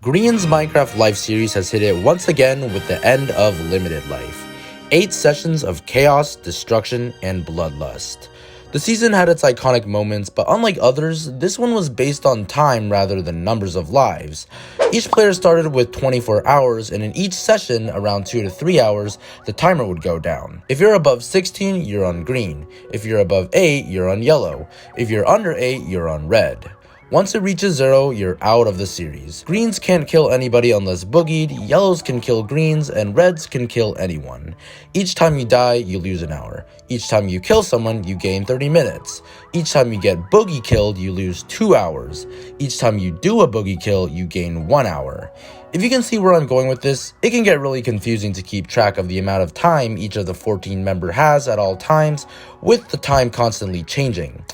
Grian's Minecraft Life series has hit it once again with the end of Limited Life. 8 sessions of chaos, destruction, and bloodlust. The season had its iconic moments, but unlike others, this one was based on time rather than numbers of lives. Each player started with 24 hours, and in each session, around 2 to 3 hours, the timer would go down. If you're above 16, you're on green. If you're above 8, you're on yellow. If you're under 8, you're on red. Once it reaches 0, you're out of the series. Greens can't kill anybody unless boogied, yellows can kill greens, and reds can kill anyone. Each time you die, you lose an hour. Each time you kill someone, you gain 30 minutes. Each time you get boogie killed, you lose 2 hours. Each time you do a boogie kill, you gain 1 hour. If you can see where I'm going with this, it can get really confusing to keep track of the amount of time each of the 14 member has at all times, with the time constantly changing.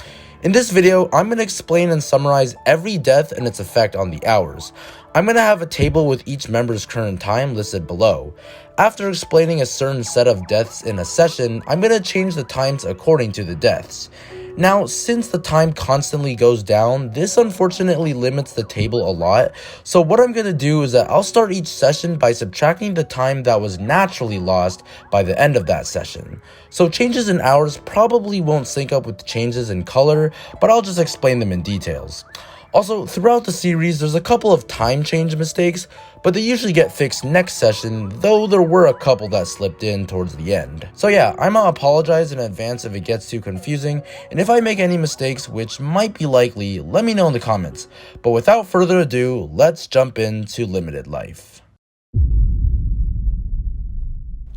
In this video, I'm going to explain and summarize every death and its effect on the hours. I'm going to have a table with each member's current time listed below. After explaining a certain set of deaths in a session, I'm going to change the times according to the deaths. Now, since the time constantly goes down, this unfortunately limits the table a lot, so what I'm going to do is that I'll start each session by subtracting the time that was naturally lost by the end of that session. So changes in hours probably won't sync up with changes in color, but I'll just explain them in details. Also, throughout the series, there's a couple of time change mistakes, but they usually get fixed next session, though there were a couple that slipped in towards the end. So yeah, I'm gonna apologize in advance if it gets too confusing, and if I make any mistakes, which might be likely, let me know in the comments. But without further ado, let's jump into Limited Life.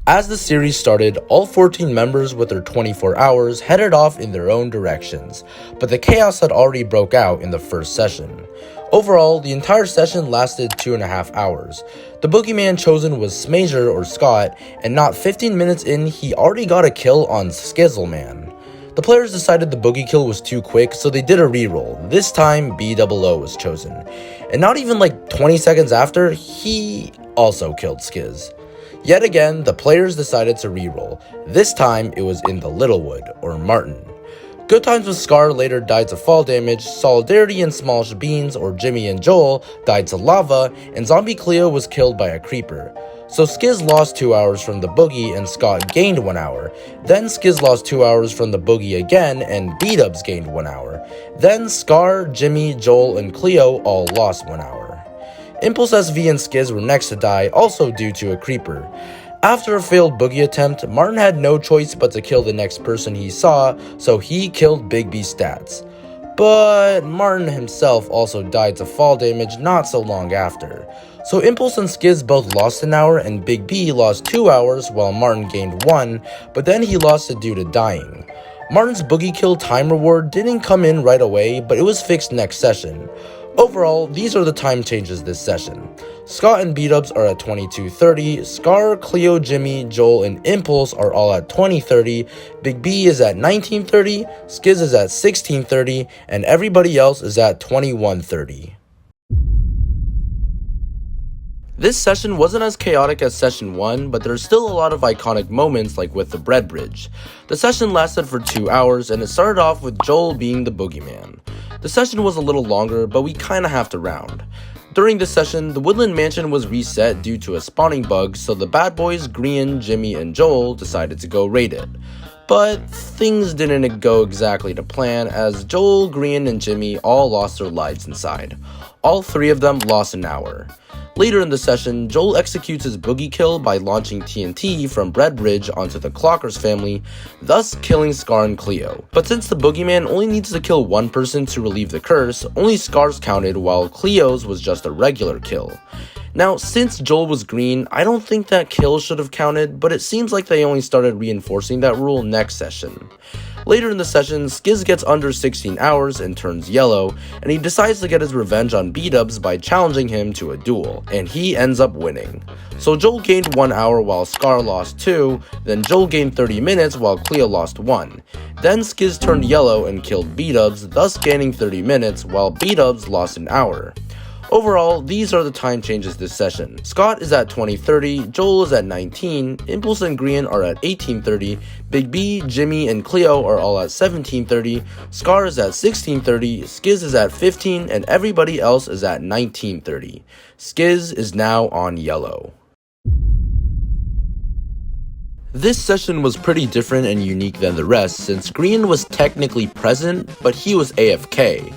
As the series started, all 14 members with their 24 hours headed off in their own directions, but the chaos had already broke out in the first session. Overall, the entire session lasted 2.5 hours. The boogeyman chosen was Smazer or Scott, and not 15 minutes in, he already got a kill on Skizzleman. The players decided the boogie kill was too quick, so they did a reroll. This time, BOO was chosen. And not even like 20 seconds after, he also killed Skizz. Yet again, the players decided to reroll. This time, it was in the Littlewood, or Martin. GoodTimesWithScar later died to fall damage, Solidarity and SmallishBeans, or Jimmy and Joel, died to lava, and Zombie Cleo was killed by a creeper. So Skizz lost 2 hours from the boogie and Scott gained 1 hour. Then Skizz lost 2 hours from the boogie again and B-Dubs gained 1 hour. Then Scar, Jimmy, Joel, and Cleo all lost 1 hour. Impulse SV and Skizz were next to die, also due to a creeper. After a failed boogie attempt, Martin had no choice but to kill the next person he saw, so he killed Big B Stats. But Martin himself also died to fall damage not so long after. So Impulse and Skizz both lost an hour and Big B lost 2 hours while Martin gained 1, but then he lost it due to dying. Martin's boogie kill time reward didn't come in right away, but it was fixed next session. Overall, these are the time changes this session. Scott and B-Dubs are at 22:30, Scar, Cleo, Jimmy, Joel, and Impulse are all at 20:30, Big B is at 19:30, Skizz is at 16:30, and everybody else is at 21:30. This session wasn't as chaotic as session 1, but there's still a lot of iconic moments like with the bread bridge. The session lasted for 2 hours and it started off with Joel being the boogeyman. The session was a little longer, but we kinda have to round. During this session, the Woodland Mansion was reset due to a spawning bug, so the bad boys Grian, Jimmy, and Joel decided to go raid it. But things didn't go exactly to plan as Joel, Grian, and Jimmy all lost their lives inside. All 3 of them lost an hour. Later in the session, Joel executes his boogie kill by launching TNT from Bread Bridge onto the Clockers family, thus killing Scar and Cleo. But since the boogeyman only needs to kill 1 person to relieve the curse, only Scar's counted while Cleo's was just a regular kill. Now, since Joel was green, I don't think that kill should have counted, but it seems like they only started reinforcing that rule next session. Later in the session, Skizz gets under 16 hours and turns yellow, and he decides to get his revenge on B-Dubs by challenging him to a duel, and he ends up winning. So Joel gained 1 hour while Scar lost 2, then Joel gained 30 minutes while Cleo lost 1. Then Skizz turned yellow and killed B-Dubs, thus gaining 30 minutes while B-Dubs lost an hour. Overall, these are the time changes this session. Scott is at 20:30, Joel is at 19, Impulse and Grian are at 18:30, Big B, Jimmy, and Cleo are all at 17:30, Scar is at 16:30, Skiz is at 15, and everybody else is at 19:30. Skiz is now on yellow. This session was pretty different and unique than the rest since Grian was technically present, but he was AFK,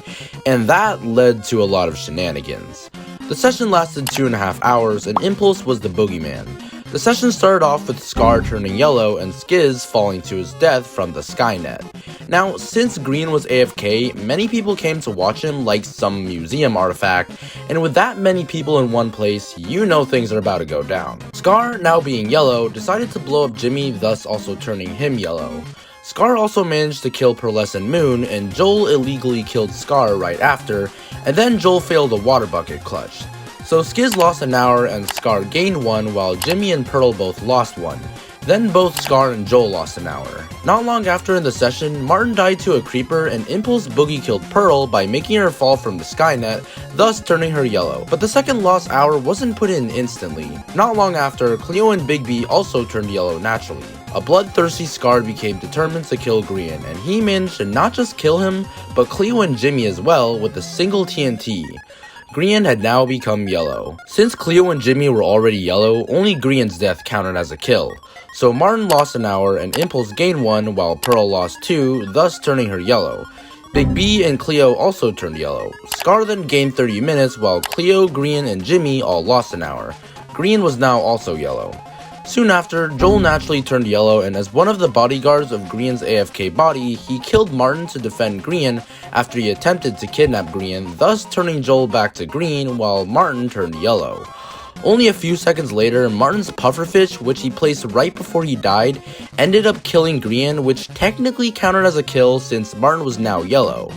and that led to a lot of shenanigans. The session lasted 2.5 hours and Impulse was the boogeyman. The session started off with Scar turning yellow and Skiz falling to his death from the Skynet. Now, since Grian was AFK, many people came to watch him like some museum artifact, and with that many people in one place, you know things are about to go down. Scar, now being yellow, decided to blow up Jimmy, thus also turning him yellow. Scar also managed to kill Pearlescent Moon, and Joel illegally killed Scar right after, and then Joel failed a water bucket clutch. So Skiz lost an hour and Scar gained 1 while Jimmy and Pearl both lost 1. Then both Scar and Joel lost an hour. Not long after in the session, Martin died to a creeper and Impulse boogie killed Pearl by making her fall from the Skynet, thus turning her yellow. But the second lost hour wasn't put in instantly. Not long after, Cleo and Big B also turned yellow naturally. A bloodthirsty Scar became determined to kill Grian, and he managed to not just kill him, but Cleo and Jimmy as well with a single TNT. Grian had now become yellow. Since Cleo and Jimmy were already yellow, only Grian's death counted as a kill. So Martin lost an hour and Impulse gained 1 while Pearl lost 2, thus turning her yellow. Big B and Cleo also turned yellow. Scar then gained 30 minutes while Cleo, Grian, and Jimmy all lost an hour. Grian was now also yellow. Soon after, Joel naturally turned yellow, and as one of the bodyguards of Grian's AFK body, he killed Martin to defend Grian after he attempted to kidnap Grian, thus turning Joel back to green while Martin turned yellow. Only a few seconds later, Martin's pufferfish, which he placed right before he died, ended up killing Grian, which technically counted as a kill since Martin was now yellow.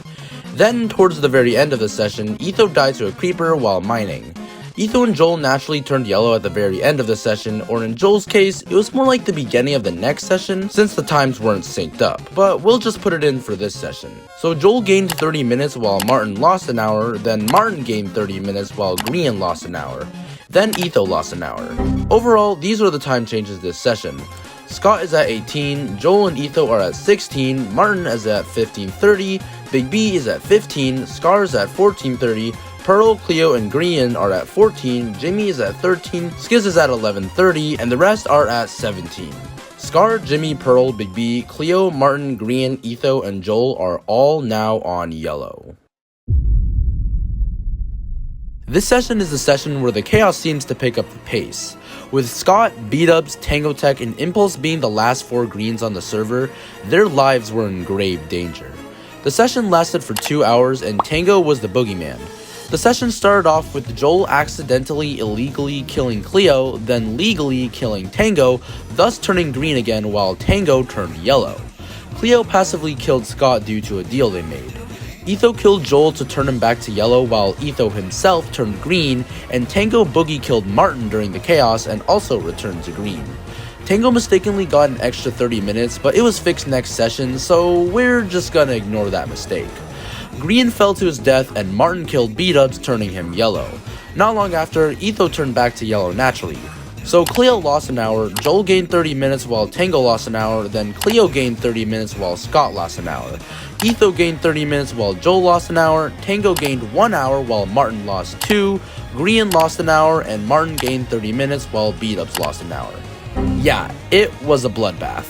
Then, towards the very end of the session, Etho died to a creeper while mining. Etho and Joel naturally turned yellow at the very end of the session, or in Joel's case, it was more like the beginning of the next session since the times weren't synced up, but we'll just put it in for this session. So Joel gained 30 minutes while Martin lost an hour, then Martin gained 30 minutes while Grian lost an hour, then Etho lost an hour. Overall, these are the time changes this session. Scott is at 18, Joel and Etho are at 16, Martin is at 15:30, Big B is at 15, Scar is at 14:30, Pearl, Cleo, and Grian are at 14, Jimmy is at 13, Skiz is at 11:30, and the rest are at 17. Scar, Jimmy, Pearl, Big B, Cleo, Martin, Grian, Etho, and Joel are all now on yellow. This session is the session where the chaos seems to pick up the pace. With Scott, B-Dubs, Tango Tech, and Impulse being the last 4 greens on the server, their lives were in grave danger. The session lasted for 2 hours and Tango was the boogeyman. The session started off with Joel accidentally illegally killing Cleo, then legally killing Tango, thus turning green again while Tango turned yellow. Cleo passively killed Scott due to a deal they made. Etho killed Joel to turn him back to yellow while Etho himself turned green, and Tango boogie killed Martin during the chaos and also returned to green. Tango mistakenly got an extra 30 minutes, but it was fixed next session, so we're just gonna ignore that mistake. Grian fell to his death and Martin killed B-Dubs, turning him yellow. Not long after, Etho turned back to yellow naturally. So Cleo lost an hour, Joel gained 30 minutes while Tango lost an hour, then Cleo gained 30 minutes while Scott lost an hour. Etho gained 30 minutes while Joel lost an hour, Tango gained 1 hour while Martin lost 2, Grian lost an hour, and Martin gained 30 minutes while B-Dubs lost an hour. Yeah, it was a bloodbath.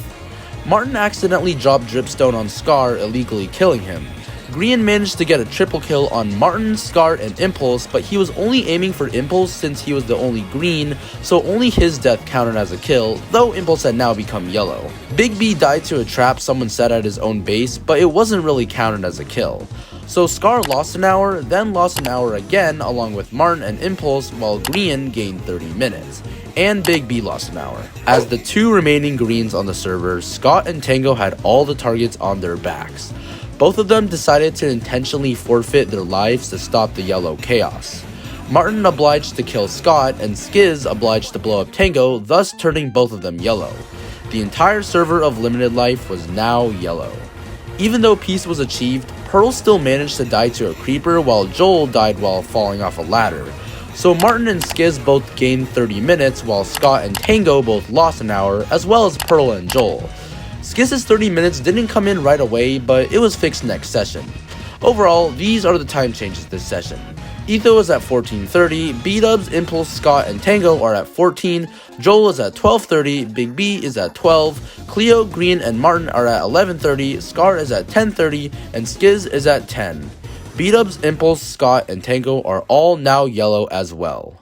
Martin accidentally dropped Dripstone on Scar, illegally killing him. Grian managed to get a triple kill on Martin, Scar, and Impulse, but he was only aiming for Impulse since he was the only green, so only his death counted as a kill, though Impulse had now become yellow. Big B died to a trap someone set at his own base, but it wasn't really counted as a kill. So Scar lost an hour, then lost an hour again along with Martin and Impulse, while Grian gained 30 minutes. And Big B lost an hour. As the 2 remaining greens on the server, Scott and Tango had all the targets on their backs. Both of them decided to intentionally forfeit their lives to stop the yellow chaos. Martin obliged to kill Scott, and Skiz obliged to blow up Tango, thus turning both of them yellow. The entire server of Limited Life was now yellow. Even though peace was achieved, Pearl still managed to die to a creeper while Joel died while falling off a ladder. So Martin and Skiz both gained 30 minutes while Scott and Tango both lost an hour, as well as Pearl and Joel. Skiz's 30 minutes didn't come in right away, but it was fixed next session. Overall, these are the time changes this session. Etho is at 14:30, B-Dubs, Impulse, Scott, and Tango are at 14, Joel is at 12:30, Big B is at 12, Cleo, Grian, and Martin are at 11:30, Scar is at 10:30, and Skiz is at 10. B-Dubs, Impulse, Scott, and Tango are all now yellow as well.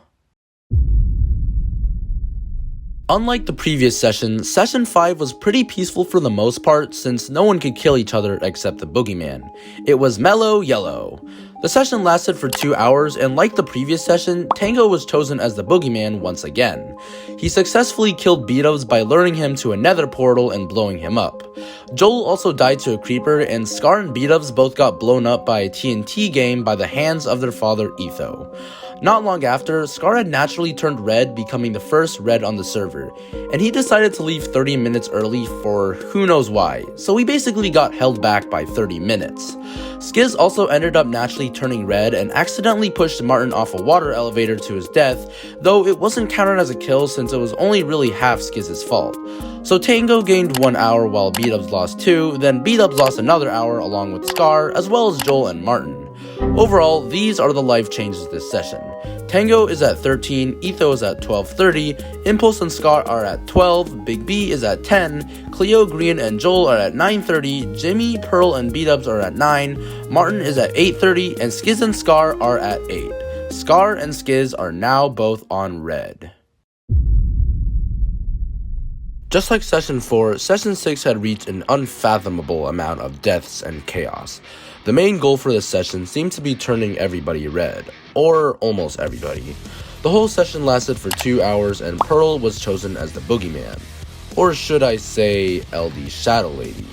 Unlike the previous session, Session 5 was pretty peaceful for the most part since no one could kill each other except the boogeyman. It was mellow yellow. The session lasted for 2 hours, and like the previous session, Tango was chosen as the boogeyman once again. He successfully killed B-Dubs by luring him to a nether portal and blowing him up. Joel also died to a creeper, and Scar and B-Dubs both got blown up by a TNT game by the hands of their father Etho. Not long after, Scar had naturally turned red, becoming the first red on the server, and he decided to leave 30 minutes early for who knows why, so he basically got held back by 30 minutes. Skiz also ended up naturally turning red and accidentally pushed Martin off a water elevator to his death, though it wasn't counted as a kill since it was only really half Skiz's fault. So Tango gained 1 hour while B-Dubs lost 2, then B-Dubs lost another hour along with Scar, as well as Joel and Martin. Overall, these are the life changes this session. Tango is at 13, Etho is at 12:30, Impulse and Scar are at 12, Big B is at 10, Cleo, Grian, and Joel are at 9:30, Jimmy, Pearl, and B-Dubs are at 9, Martin is at 8:30, and Skiz and Scar are at 8. Scar and Skiz are now both on red. Just like Session 4, Session 6 had reached an unfathomable amount of deaths and chaos. The main goal for this session seemed to be turning everybody red, or almost everybody. The whole session lasted for 2 hours and Pearl was chosen as the boogeyman, or should I say LD Shadow Lady.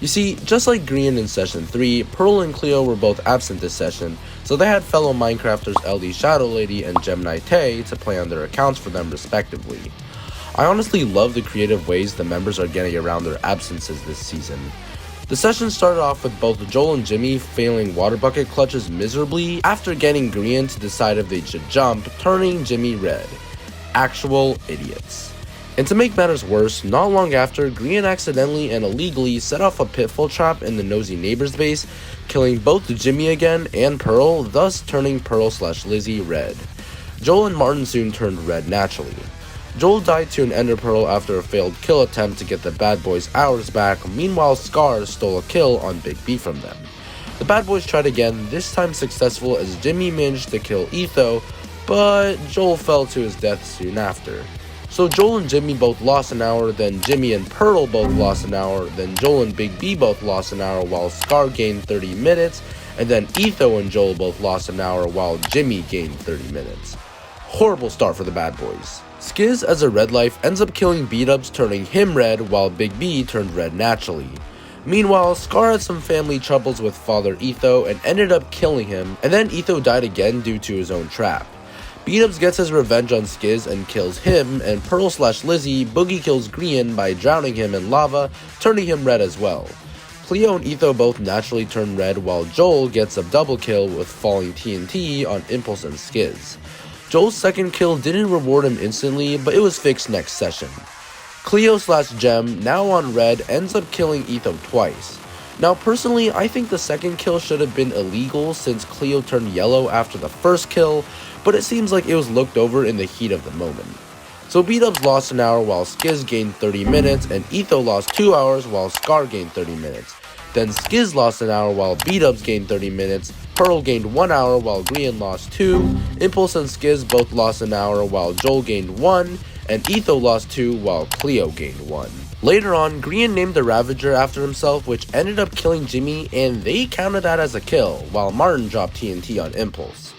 You see, just like Grian in Session 3, Pearl and Cleo were both absent this session, so they had fellow Minecrafters LD Shadow Lady and Gemini Tay to play on their accounts for them respectively. I honestly love the creative ways the members are getting around their absences this season. The session started off with both Joel and Jimmy failing water bucket clutches miserably after getting Grian to decide if they should jump, turning Jimmy red. Actual idiots. And to make matters worse, not long after, Grian accidentally and illegally set off a pitfall trap in the nosy neighbor's base, killing both Jimmy again and Pearl, thus turning Pearl/Lizzie red. Joel and Martin soon turned red naturally. Joel died to an ender pearl after a failed kill attempt to get the bad boys' hours back, meanwhile Scar stole a kill on Big B from them. The bad boys tried again, this time successful as Jimmy managed to kill Etho, but Joel fell to his death soon after. So Joel and Jimmy both lost an hour, then Jimmy and Pearl both lost an hour, then Joel and Big B both lost an hour while Scar gained 30 minutes, and then Etho and Joel both lost an hour while Jimmy gained 30 minutes. Horrible start for the bad boys. Skiz as a red life ends up killing B-Dubs, turning him red while Big B turned red naturally. Meanwhile, Scar had some family troubles with Father Etho and ended up killing him, and then Etho died again due to his own trap. B-Dubs gets his revenge on Skiz and kills him, and Pearl/Lizzie boogie kills Grian by drowning him in lava, turning him red as well. Cleo and Etho both naturally turn red while Joel gets a double kill with falling TNT on Impulse and Skiz. Joel's second kill didn't reward him instantly, but it was fixed next session. Cleo/Gem, now on red, ends up killing Etho twice. Now personally, I think the second kill should have been illegal since Cleo turned yellow after the first kill, but it seems like it was looked over in the heat of the moment. So B-Dubs lost an hour while Skiz gained 30 minutes, and Etho lost 2 hours while Scar gained 30 minutes. Then Skiz lost an hour while B-Dubs gained 30 minutes, Pearl gained 1 hour while Grian lost 2, Impulse and Skiz both lost an hour while Joel gained 1, and Etho lost 2 while Cleo gained 1. Later on, Grian named the Ravager after himself, which ended up killing Jimmy, and they counted that as a kill, while Martin dropped TNT on Impulse.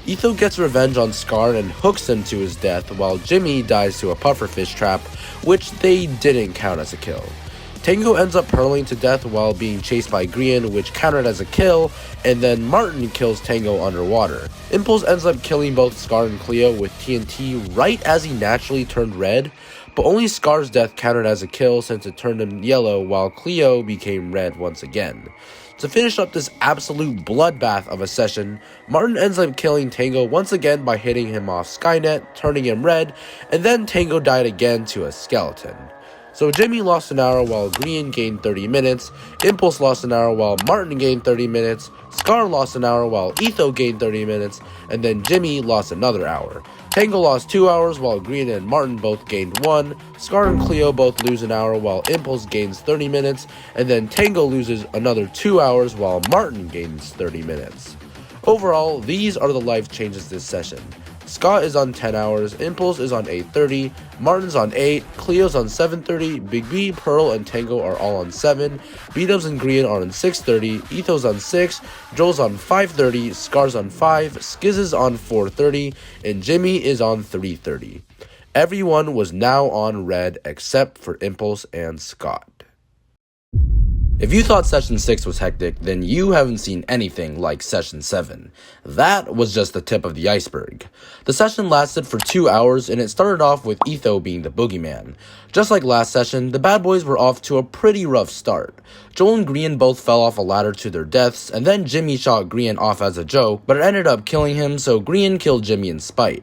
Etho gets revenge on Scar and hooks him to his death, while Jimmy dies to a pufferfish trap, which they didn't count as a kill. Tango ends up hurling to death while being chased by Grian, which counted as a kill, and then Martin kills Tango underwater. Impulse ends up killing both Scar and Cleo with TNT right as he naturally turned red, but only Scar's death counted as a kill since it turned him yellow while Cleo became red once again. To finish up this absolute bloodbath of a session, Martin ends up killing Tango once again by hitting him off Skynet, turning him red, and then Tango died again to a skeleton. So Jimmy lost an hour while Grian gained 30 minutes, Impulse lost an hour while Martin gained 30 minutes, Scar lost an hour while Etho gained 30 minutes, and then Jimmy lost another hour. Tango lost 2 hours while Grian and Martin both gained 1, Scar and Cleo both lose an hour while Impulse gains 30 minutes, and then Tango loses another 2 hours while Martin gains 30 minutes. Overall, these are the life changes this session. Scott is on 10 hours, Impulse is on 8:30, Martin's on 8, Cleo's on 7:30, Big B, Pearl, and Tango are all on 7, B-Dubs and Grian are on 6:30, Etho's on 6, Joel's on 5:30, Scar's on 5, Skiz is on 4:30, and Jimmy is on 3:30. Everyone was now on red except for Impulse and Scott. If you thought Session 6 was hectic, then you haven't seen anything like Session 7. That was just the tip of the iceberg. The session lasted for 2 hours, and it started off with Etho being the boogeyman. Just like last session, the bad boys were off to a pretty rough start. Joel and Grian both fell off a ladder to their deaths, and then Jimmy shot Grian off as a joke, but it ended up killing him, so Grian killed Jimmy in spite.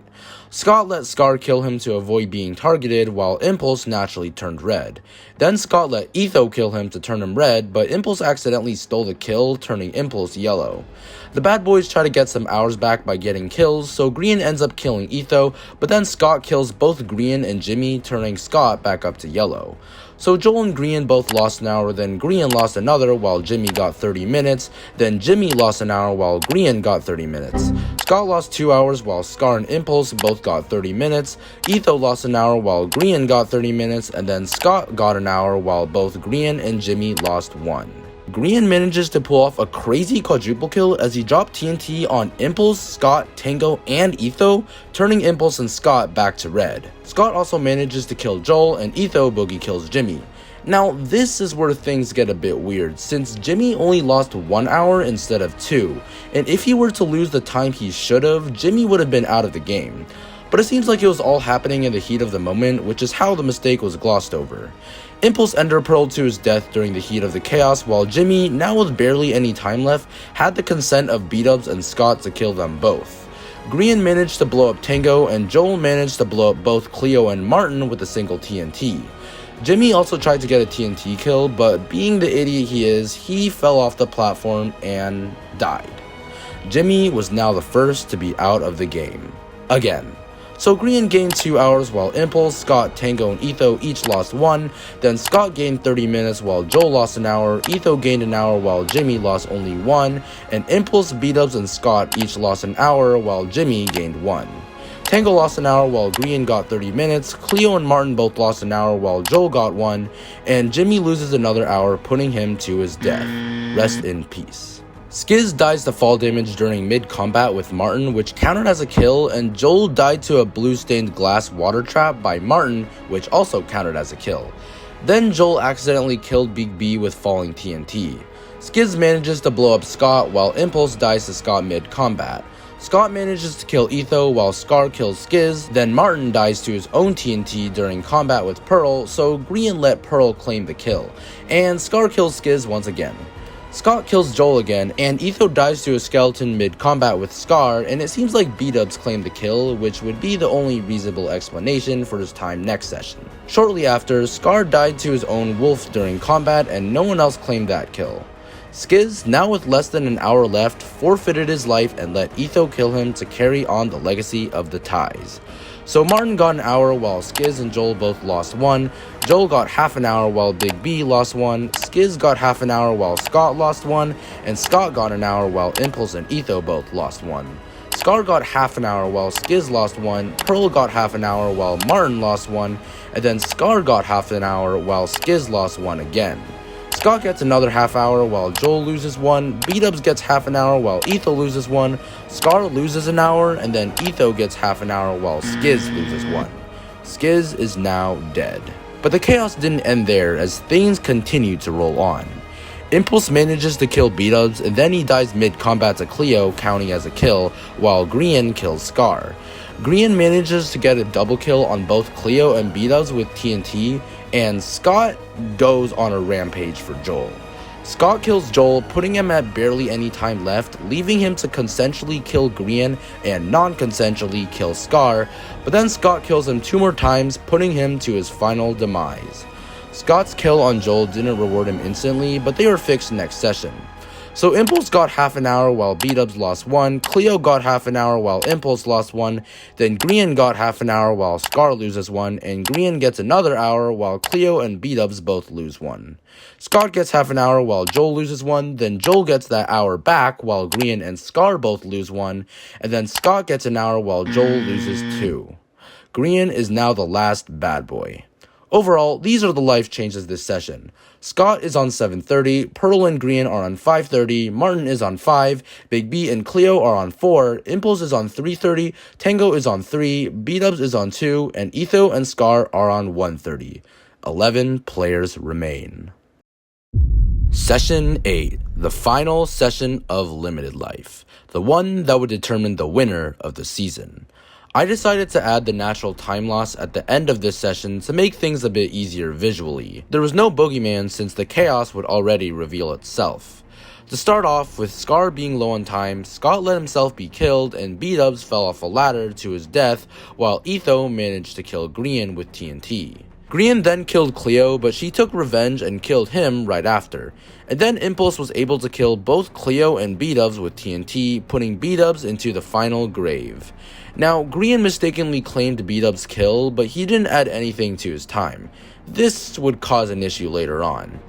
Scott let Scar kill him to avoid being targeted, while Impulse naturally turned red. Then Scott let Etho kill him to turn him red, but Impulse accidentally stole the kill, turning Impulse yellow. The bad boys try to get some hours back by getting kills, so Grian ends up killing Etho, but then Scott kills both Grian and Jimmy, turning Scott back up to yellow. So Joel and Grian both lost an hour, then Grian lost another while Jimmy got 30 minutes, then Jimmy lost an hour while Grian got 30 minutes. Scott lost 2 hours while Scar and Impulse both got 30 minutes, Etho lost an hour while Grian got 30 minutes, and then Scott got an hour while both Grian and Jimmy lost 1. Grian manages to pull off a crazy quadruple kill as he dropped TNT on Impulse, Scott, Tango, and Etho, turning Impulse and Scott back to red. Scott also manages to kill Joel, and Etho boogie kills Jimmy. Now, this is where things get a bit weird, since Jimmy only lost 1 hour instead of 2, and if he were to lose the time he should've, Jimmy would have been out of the game. But it seems like it was all happening in the heat of the moment, which is how the mistake was glossed over. Impulse ender pearled to his death during the heat of the chaos, while Jimmy, now with barely any time left, had the consent of B-Dubs and Scott to kill them both. Grian managed to blow up Tango, and Joel managed to blow up both Cleo and Martin with a single TNT. Jimmy also tried to get a TNT kill, but being the idiot he is, he fell off the platform and died. Jimmy was now the first to be out of the game. Again. So Grian gained 2 hours while Impulse, Scott, Tango, and Etho each lost 1, then Scott gained 30 minutes while Joel lost an hour, Etho gained an hour while Jimmy lost only 1, and Impulse, B-Dubs, and Scott each lost an hour while Jimmy gained 1. Tango lost an hour while Grian got 30 minutes, Cleo and Martin both lost an hour while Joel got 1, and Jimmy loses another hour, putting him to his death. Rest in peace. Skiz dies to fall damage during mid-combat with Martin, which counted as a kill, and Joel died to a blue-stained glass water trap by Martin, which also counted as a kill. Then Joel accidentally killed Big B with falling TNT. Skiz manages to blow up Scott, while Impulse dies to Scott mid-combat. Scott manages to kill Etho while Scar kills Skiz, then Martin dies to his own TNT during combat with Pearl, so Grian let Pearl claim the kill, and Scar kills Skiz once again. Scott kills Joel again, and Etho dies to a skeleton mid-combat with Scar, and it seems like B-Dubs claimed the kill, which would be the only reasonable explanation for his time next session. Shortly after, Scar died to his own wolf during combat, and no one else claimed that kill. Skiz, now with less than an hour left, forfeited his life and let Etho kill him to carry on the legacy of the ties. So Martin got an hour while Skiz and Joel both lost 1, Joel got half an hour while Big B lost 1, Skiz got half an hour while Scott lost 1, and Scott got an hour while Impulse and Etho both lost 1. Scar got half an hour while Skiz lost 1, Pearl got half an hour while Martin lost 1, and then Scar got half an hour while Skiz lost 1 again. Scott gets another half hour while Joel loses 1, B-Dubs gets half an hour while Etho loses 1, Scar loses an hour, and then Etho gets half an hour while Skiz loses 1. Skiz is now dead. But the chaos didn't end there as things continued to roll on. Impulse manages to kill B-Dubs, and then he dies mid-combat to Cleo, counting as a kill, while Grian kills Scar. Grian manages to get a double kill on both Cleo and B-Dubs with TNT, and Scott goes on a rampage for Joel. Scott kills Joel, putting him at barely any time left, leaving him to consensually kill Grian and non-consensually kill Scar, but then Scott kills him 2 more times, putting him to his final demise. Scott's kill on Joel didn't reward him instantly, but they were fixed next session. So Impulse got half an hour while B-Dubs lost 1, Cleo got half an hour while Impulse lost 1, then Grian got half an hour while Scar loses 1, and Grian gets another hour while Cleo and B-Dubs both lose 1. Scott gets half an hour while Joel loses 1, then Joel gets that hour back while Grian and Scar both lose 1, and then Scott gets an hour while Joel loses 2. Grian is now the last bad boy. Overall, these are the life changes this session. Scott is on 7:30, Pearl and Grian are on 5:30, Martin is on 5, Big B and Cleo are on 4, Impulse is on 3:30, Tango is on 3, B-Dubs is on 2, and Etho and Scar are on 1:30. 11 players remain. Session 8, the final session of Limited Life, the one that would determine the winner of the season. I decided to add the natural time loss at the end of this session to make things a bit easier visually. There was no boogeyman since the chaos would already reveal itself. To start off, with Scar being low on time, Scott let himself be killed and B-Dubs fell off a ladder to his death while Etho managed to kill Grian with TNT. Grian then killed Cleo, but she took revenge and killed him right after. And then Impulse was able to kill both Cleo and B-Dubs with TNT, putting B-Dubs into the final grave. Now, Grian mistakenly claimed B-Dub's kill, but he didn't add anything to his time. This would cause an issue later on.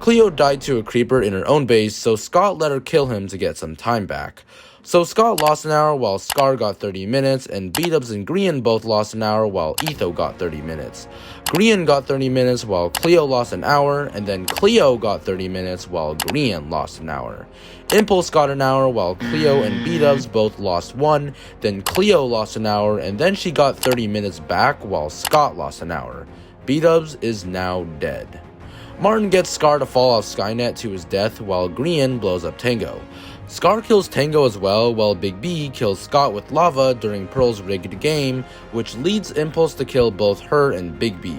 Cleo died to a creeper in her own base, so Scott let her kill him to get some time back. So Scott lost an hour while Scar got 30 minutes, and B-Dubs and Grian both lost an hour while Etho got 30 minutes. Grian got 30 minutes while Cleo lost an hour, and then Cleo got 30 minutes while Grian lost an hour. Impulse got an hour while Cleo and B-Dubs both lost 1, then Cleo lost an hour, and then she got 30 minutes back while Scott lost an hour. B-Dubs is now dead. Martin gets Scar to fall off Skynet to his death while Grian blows up Tango. Scar kills Tango as well, while Big B kills Scott with lava during Pearl's rigged game, which leads Impulse to kill both her and Big B.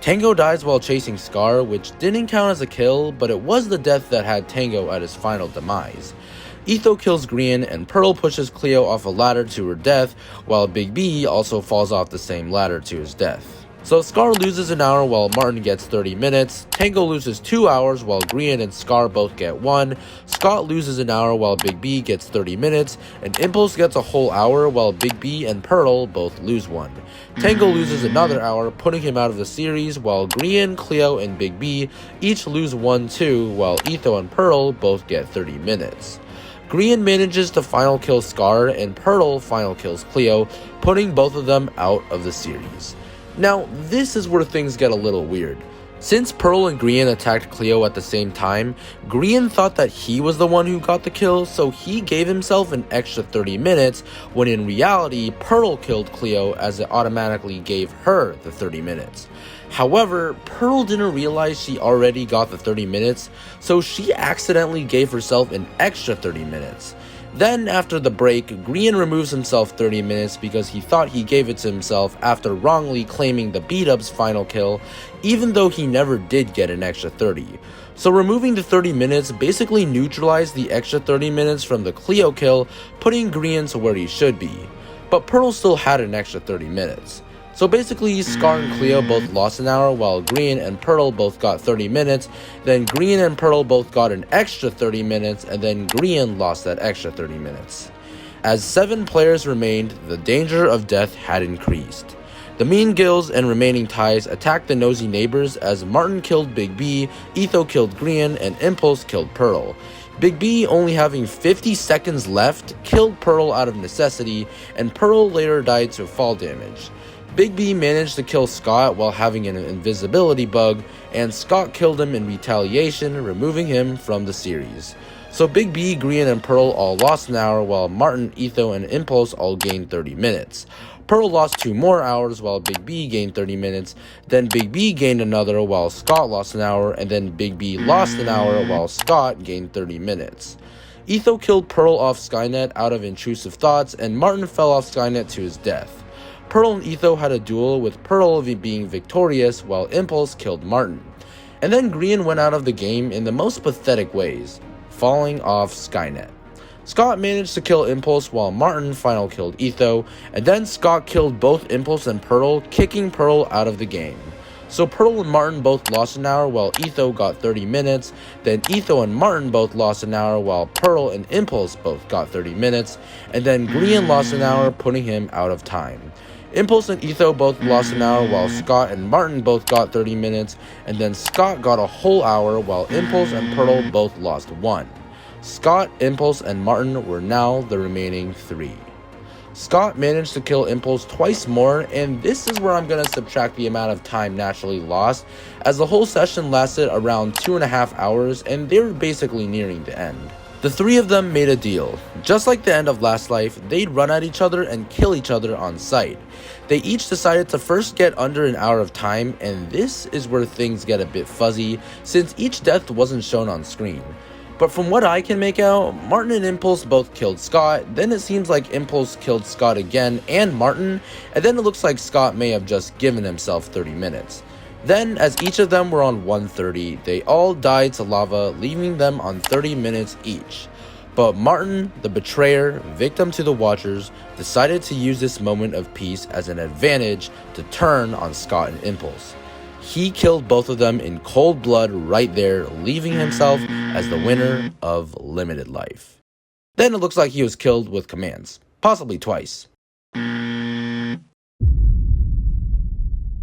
Tango dies while chasing Scar, which didn't count as a kill, but it was the death that had Tango at his final demise. Etho kills Grian and Pearl pushes Cleo off a ladder to her death, while Big B also falls off the same ladder to his death. So Scar loses an hour while Martin gets 30 minutes, Tango loses 2 hours while Grian and Scar both get 1, Scott loses an hour while Big B gets 30 minutes, and Impulse gets a whole hour while Big B and Pearl both lose 1. Tango loses another hour, putting him out of the series, while Grian, Cleo, and Big B each lose 1 too, while Etho and Pearl both get 30 minutes. Grian manages to final kill Scar, and Pearl final kills Cleo, putting both of them out of the series. Now, this is where things get a little weird. Since Pearl and Grian attacked Cleo at the same time, Grian thought that he was the one who got the kill, so he gave himself an extra 30 minutes, when in reality, Pearl killed Cleo as it automatically gave her the 30 minutes. However, Pearl didn't realize she already got the 30 minutes, so she accidentally gave herself an extra 30 minutes. Then, after the break, Grian removes himself 30 minutes because he thought he gave it to himself after wrongly claiming the B-Dub's final kill, even though he never did get an extra 30. So removing the 30 minutes basically neutralized the extra 30 minutes from the Cleo kill, putting Grian to where he should be. But Pearl still had an extra 30 minutes. So basically, Scar and Cleo both lost an hour while Grian and Pearl both got 30 minutes, then Grian and Pearl both got an extra 30 minutes, and then Grian lost that extra 30 minutes. As 7 players remained, the danger of death had increased. The mean gills and remaining ties attacked the nosy neighbors as Martin killed Big B, Etho killed Grian, and Impulse killed Pearl. Big B, only having 50 seconds left, killed Pearl out of necessity, and Pearl later died to fall damage. Big B managed to kill Scott while having an invisibility bug, and Scott killed him in retaliation, removing him from the series. So Big B, Grian, and Pearl all lost an hour while Martin, Etho, and Impulse all gained 30 minutes. Pearl lost 2 more hours while Big B gained 30 minutes, then Big B gained another while Scott lost an hour, and then Big B lost an hour while Scott gained 30 minutes. Etho killed Pearl off Skynet out of intrusive thoughts, and Martin fell off Skynet to his death. Pearl and Etho had a duel with Pearl being victorious while Impulse killed Martin. And then Grian went out of the game in the most pathetic ways, falling off Skynet. Scott managed to kill Impulse while Martin final killed Etho, and then Scott killed both Impulse and Pearl, kicking Pearl out of the game. So Pearl and Martin both lost an hour while Etho got 30 minutes, then Etho and Martin both lost an hour while Pearl and Impulse both got 30 minutes, and then Grian lost an hour, putting him out of time. Impulse and Etho both lost an hour while Scott and Martin both got 30 minutes, and then Scott got a whole hour while Impulse and Pearl both lost 1. Scott, Impulse, and Martin were now the remaining 3. Scott managed to kill Impulse twice more, and this is where I'm going to subtract the amount of time naturally lost, as the whole session lasted around 2.5 hours and they were basically nearing the end. The 3 of them made a deal. Just like the end of Last Life, they'd run at each other and kill each other on sight. They each decided to first get under an hour of time, and this is where things get a bit fuzzy, since each death wasn't shown on screen. But from what I can make out, Martin and Impulse both killed Scott, then it seems like Impulse killed Scott again and Martin, and then it looks like Scott may have just given himself 30 minutes. Then, as each of them were on 130, they all died to lava, leaving them on 30 minutes each. But Martin, the betrayer, victim to the Watchers, decided to use this moment of peace as an advantage to turn on Scott and Impulse. He killed both of them in cold blood right there, leaving himself as the winner of Limited Life. Then it looks like he was killed with commands, possibly twice.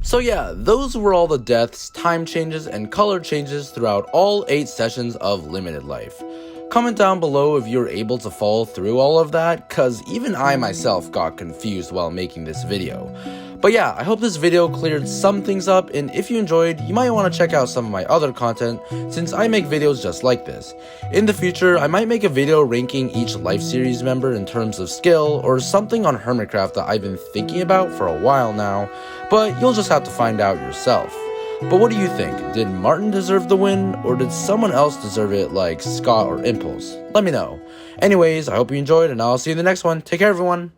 So yeah, those were all the deaths, time changes, and color changes throughout all 8 sessions of Limited Life. Comment down below if you're able to follow through all of that, cause even I myself got confused while making this video. But yeah, I hope this video cleared some things up, and if you enjoyed, you might want to check out some of my other content, since I make videos just like this. In the future, I might make a video ranking each Life series member in terms of skill, or something on Hermitcraft that I've been thinking about for a while now, but you'll just have to find out yourself. But what do you think? Did Martin deserve the win, or did someone else deserve it like Scott or Impulse? Let me know. Anyways, I hope you enjoyed, and I'll see you in the next one. Take care, everyone.